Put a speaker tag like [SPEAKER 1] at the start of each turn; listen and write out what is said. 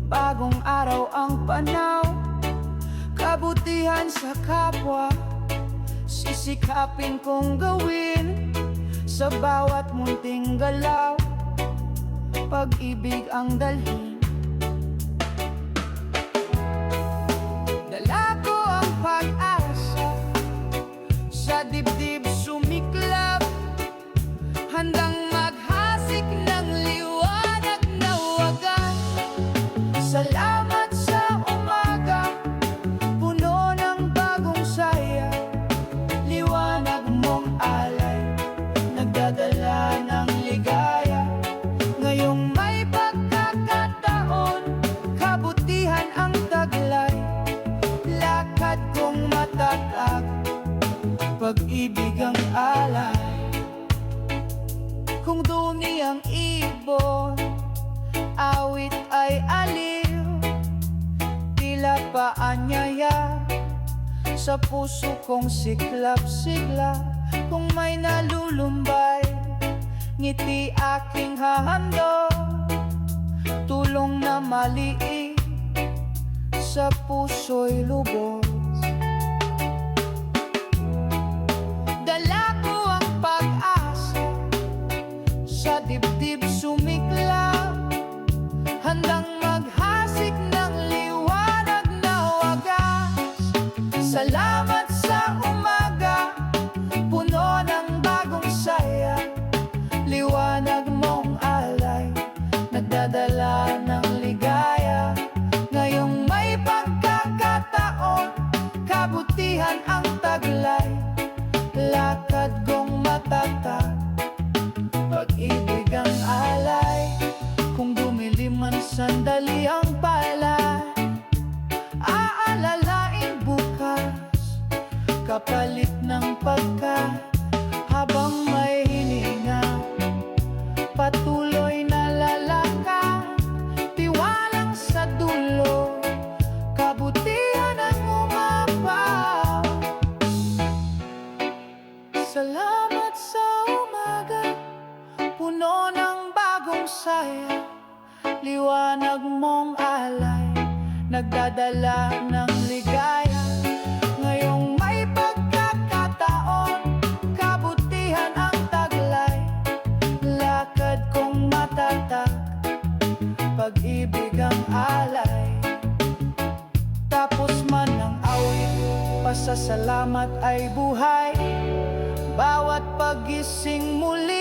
[SPEAKER 1] Bagong araw ang panaw, kabutihan sa kapwa, sisikapin kong gawin sa bawat munting galaw. Pag-ibig ang dalhin, dala ko ang pag-asa, sa dibdib sumiklab, handang maghasik ng liwanag na wagas. Salamat sa umaga, puno ng bagong saya, liwanag mong alay, nagdadala ng ligaya. Ngayong may pagkakataon, kabutihan ang taglay, lakad kong matatag, pag-ibig ang alay. Kung dumi ang ibon, awit ay aliw, tila paanyaya sa puso kong siklap-siklap. Kung may nalulumbay, ngiti aking hahando, tulong na maliit sa puso'y lubos. Dala ko ang pag-asa, sa dibdib sumiklap, handang maghasik ng liwanag na wagas. Salamat sa umaga, puno ng bagong saya, liwanag mong alay, nagdadala ng ligaya. Ngayong may pagkakataon, kabutihan ang taglay, lakad kong matatag, pag-ibig ang alay. Kung dumilim man sandali ang palad, aalalain bukas, kapalit ng pagka. Habang may hininga, patuloy na lalakad, tiwalang sa dulo, kabutihan ang umapaw. Salamat sa umaga, puno ng bagong saya, liwanag mong alay, nagdadala ng ligaya. Ngayong may pagkakataon, kabutihan ang taglay, lakad kong matatag, pag-ibig ang alay. Tapos man ang awit, pasasalamat ay buhay, bawat pagising muli